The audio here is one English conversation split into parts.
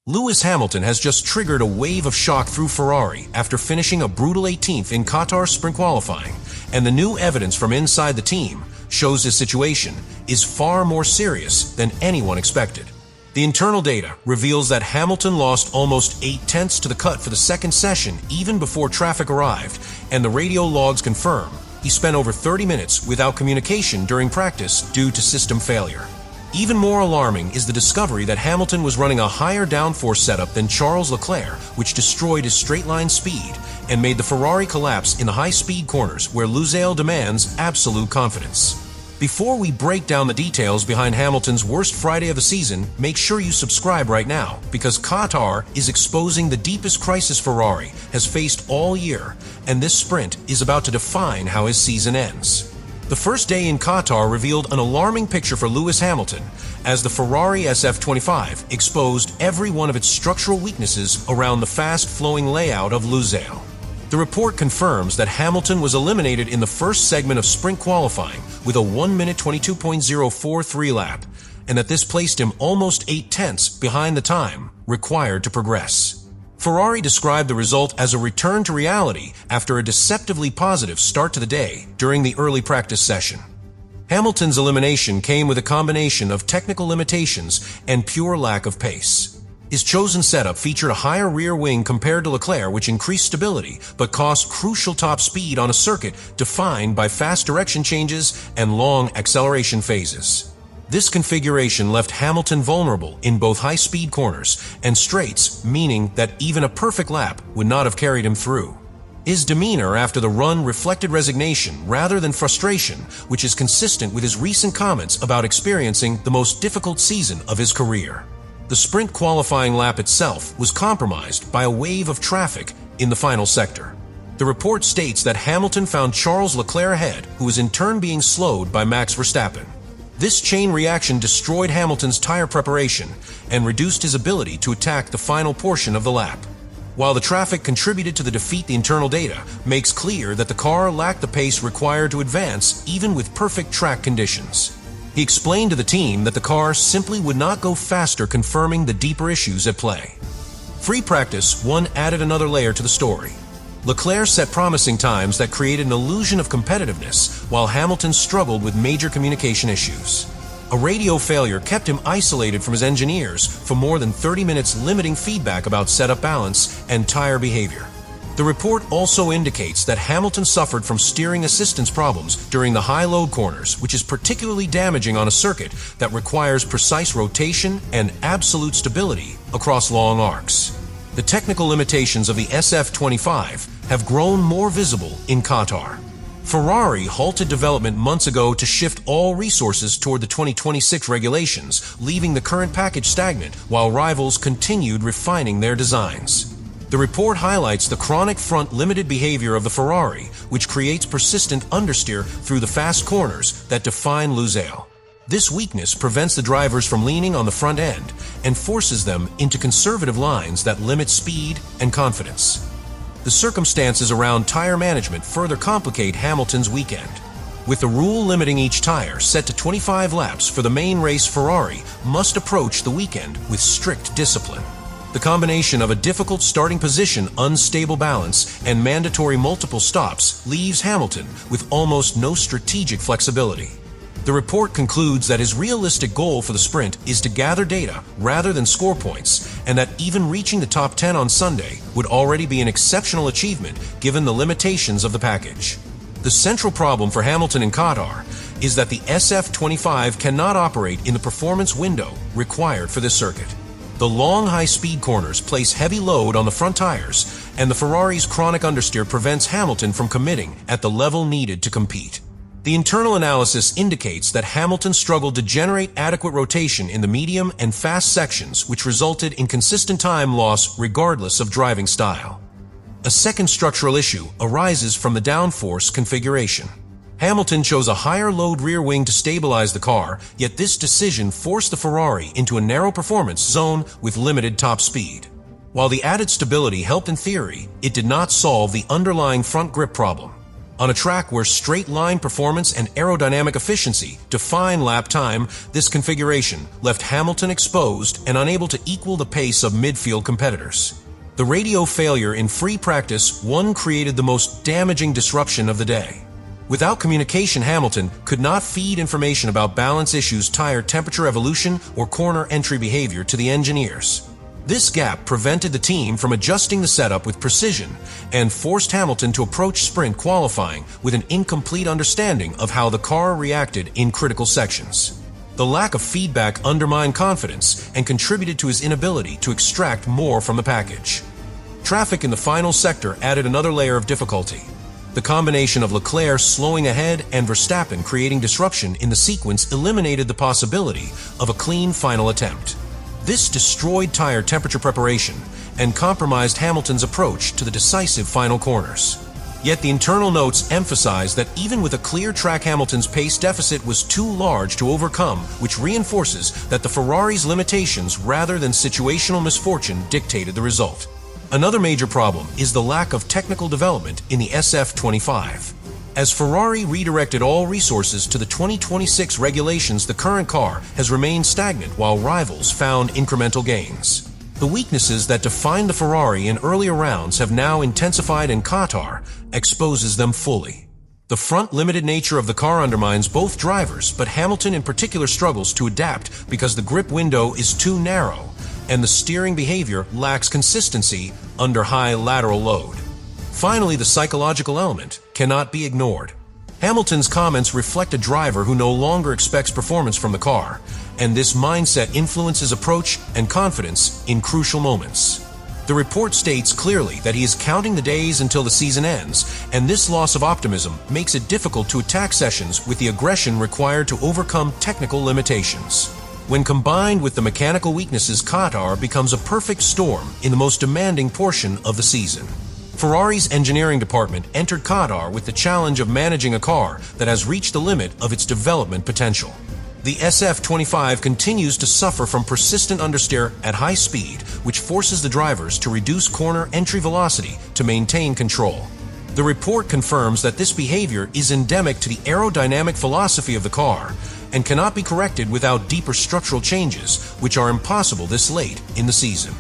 Lewis Hamilton has just triggered a wave of shock through Ferrari after finishing a brutal 18th in Qatar sprint qualifying, and the new evidence from inside the team shows his situation is far more serious than anyone expected. The internal data reveals that Hamilton lost almost 8/10 to the cut for the second session even before traffic arrived, and the radio logs confirm he spent over 30 minutes without communication during practice due to system failure. Even more alarming is the discovery that Hamilton was running a higher downforce setup than Charles Leclerc, which destroyed his straight-line speed and made the Ferrari collapse in the high-speed corners where Lusail demands absolute confidence. Before we break down the details behind Hamilton's worst Friday of the season, make sure you subscribe right now, because Qatar is exposing the deepest crisis Ferrari has faced all year, and this sprint is about to define how his season ends. The first day in Qatar revealed an alarming picture for Lewis Hamilton, as the Ferrari SF25 exposed every one of its structural weaknesses around the fast-flowing layout of Lusail. The report confirms that Hamilton was eliminated in the first segment of sprint qualifying with a 1-minute 22.043 lap, and that this placed him almost 8/10 behind the time required to progress. Ferrari described the result as a return to reality after a deceptively positive start to the day during the early practice session. Hamilton's elimination came with a combination of technical limitations and pure lack of pace. His chosen setup featured a higher rear wing compared to Leclerc, which increased stability but cost crucial top speed on a circuit defined by fast direction changes and long acceleration phases. This configuration left Hamilton vulnerable in both high-speed corners and straights, meaning that even a perfect lap would not have carried him through. His demeanor after the run reflected resignation rather than frustration, which is consistent with his recent comments about experiencing the most difficult season of his career. The sprint qualifying lap itself was compromised by a wave of traffic in the final sector. The report states that Hamilton found Charles Leclerc ahead, who was in turn being slowed by Max Verstappen. This chain reaction destroyed Hamilton's tire preparation and reduced his ability to attack the final portion of the lap. While the traffic contributed to the defeat, the internal data makes clear that the car lacked the pace required to advance even with perfect track conditions. He explained to the team that the car simply would not go faster, confirming the deeper issues at play. Free practice one added another layer to the story. Leclerc set promising times that created an illusion of competitiveness, while Hamilton struggled with major communication issues. A radio failure kept him isolated from his engineers for more than 30 minutes, limiting feedback about setup balance and tire behavior. The report also indicates that Hamilton suffered from steering assistance problems during the high-load corners, which is particularly damaging on a circuit that requires precise rotation and absolute stability across long arcs. The technical limitations of the SF25 have grown more visible in Qatar. Ferrari halted development months ago to shift all resources toward the 2026 regulations, leaving the current package stagnant while rivals continued refining their designs. The report highlights the chronic front-limited behavior of the Ferrari, which creates persistent understeer through the fast corners that define Lusail. This weakness prevents the drivers from leaning on the front end and forces them into conservative lines that limit speed and confidence. The circumstances around tire management further complicate Hamilton's weekend. With the rule limiting each tire set to 25 laps for the main race, Ferrari must approach the weekend with strict discipline. The combination of a difficult starting position, unstable balance, and mandatory multiple stops leaves Hamilton with almost no strategic flexibility. The report concludes that his realistic goal for the sprint is to gather data rather than score points, and that even reaching the top 10 on Sunday would already be an exceptional achievement given the limitations of the package. The central problem for Hamilton in Qatar is that the SF25 cannot operate in the performance window required for this circuit. The long high-speed corners place heavy load on the front tires, and the Ferrari's chronic understeer prevents Hamilton from committing at the level needed to compete. The internal analysis indicates that Hamilton struggled to generate adequate rotation in the medium and fast sections, which resulted in consistent time loss regardless of driving style. A second structural issue arises from the downforce configuration. Hamilton chose a higher load rear wing to stabilize the car, yet this decision forced the Ferrari into a narrow performance zone with limited top speed. While the added stability helped in theory, it did not solve the underlying front grip problem. On a track where straight-line performance and aerodynamic efficiency define lap time, this configuration left Hamilton exposed and unable to equal the pace of midfield competitors. The radio failure in free practice 1 created the most damaging disruption of the day. Without communication, Hamilton could not feed information about balance issues, tire temperature evolution, or corner entry behavior to the engineers. This gap prevented the team from adjusting the setup with precision and forced Hamilton to approach sprint qualifying with an incomplete understanding of how the car reacted in critical sections. The lack of feedback undermined confidence and contributed to his inability to extract more from the package. Traffic in the final sector added another layer of difficulty. The combination of Leclerc slowing ahead and Verstappen creating disruption in the sequence eliminated the possibility of a clean final attempt. This destroyed tire temperature preparation and compromised Hamilton's approach to the decisive final corners. Yet the internal notes emphasize that even with a clear track, Hamilton's pace deficit was too large to overcome, which reinforces that the Ferrari's limitations rather than situational misfortune dictated the result. Another major problem is the lack of technical development in the SF25. As Ferrari redirected all resources to the 2026 regulations, the current car has remained stagnant while rivals found incremental gains. The weaknesses that defined the Ferrari in earlier rounds have now intensified, and Qatar exposes them fully. The front-limited nature of the car undermines both drivers, but Hamilton in particular struggles to adapt because the grip window is too narrow and the steering behavior lacks consistency under high lateral load. Finally, the psychological element cannot be ignored. Hamilton's comments reflect a driver who no longer expects performance from the car, and this mindset influences approach and confidence in crucial moments. The report states clearly that he is counting the days until the season ends, and this loss of optimism makes it difficult to attack sessions with the aggression required to overcome technical limitations. When combined with the mechanical weaknesses, Qatar becomes a perfect storm in the most demanding portion of the season. Ferrari's engineering department entered Qatar with the challenge of managing a car that has reached the limit of its development potential. The SF25 continues to suffer from persistent understeer at high speed, which forces the drivers to reduce corner entry velocity to maintain control. The report confirms that this behavior is endemic to the aerodynamic philosophy of the car and cannot be corrected without deeper structural changes, which are impossible this late in the season.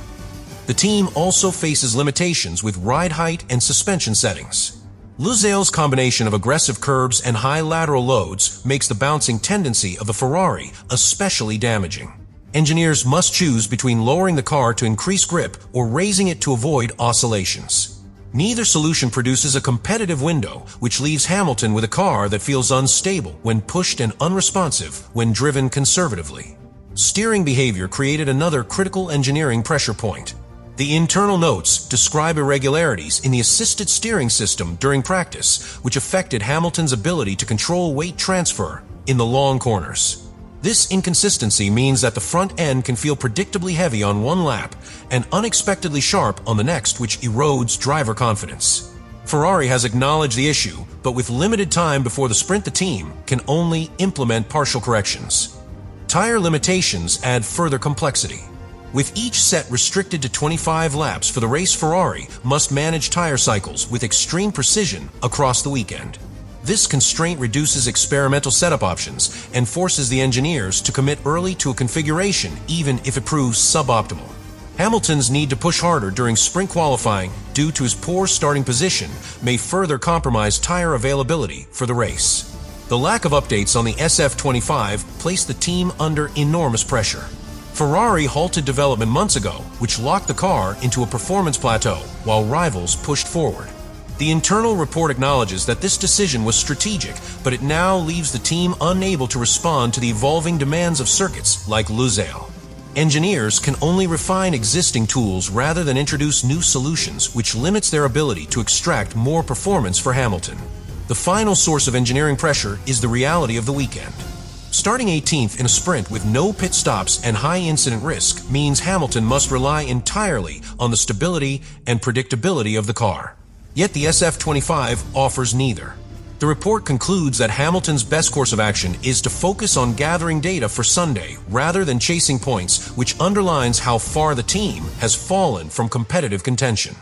The team also faces limitations with ride height and suspension settings. Lusail's combination of aggressive curbs and high lateral loads makes the bouncing tendency of the Ferrari especially damaging. Engineers must choose between lowering the car to increase grip or raising it to avoid oscillations. Neither solution produces a competitive window, which leaves Hamilton with a car that feels unstable when pushed and unresponsive when driven conservatively. Steering behavior created another critical engineering pressure point. The internal notes describe irregularities in the assisted steering system during practice, which affected Hamilton's ability to control weight transfer in the long corners. This inconsistency means that the front end can feel predictably heavy on one lap and unexpectedly sharp on the next, which erodes driver confidence. Ferrari has acknowledged the issue, but with limited time before the sprint, the team can only implement partial corrections. Tire limitations add further complexity. With each set restricted to 25 laps for the race, Ferrari must manage tire cycles with extreme precision across the weekend. This constraint reduces experimental setup options and forces the engineers to commit early to a configuration even if it proves suboptimal. Hamilton's need to push harder during sprint qualifying due to his poor starting position may further compromise tire availability for the race. The lack of updates on the SF25 placed the team under enormous pressure. Ferrari halted development months ago, which locked the car into a performance plateau while rivals pushed forward. The internal report acknowledges that this decision was strategic, but it now leaves the team unable to respond to the evolving demands of circuits like Lusail. Engineers can only refine existing tools rather than introduce new solutions, which limits their ability to extract more performance for Hamilton. The final source of engineering pressure is the reality of the weekend. Starting 18th in a sprint with no pit stops and high incident risk means Hamilton must rely entirely on the stability and predictability of the car. Yet the SF25 offers neither. The report concludes that Hamilton's best course of action is to focus on gathering data for Sunday rather than chasing points, which underlines how far the team has fallen from competitive contention.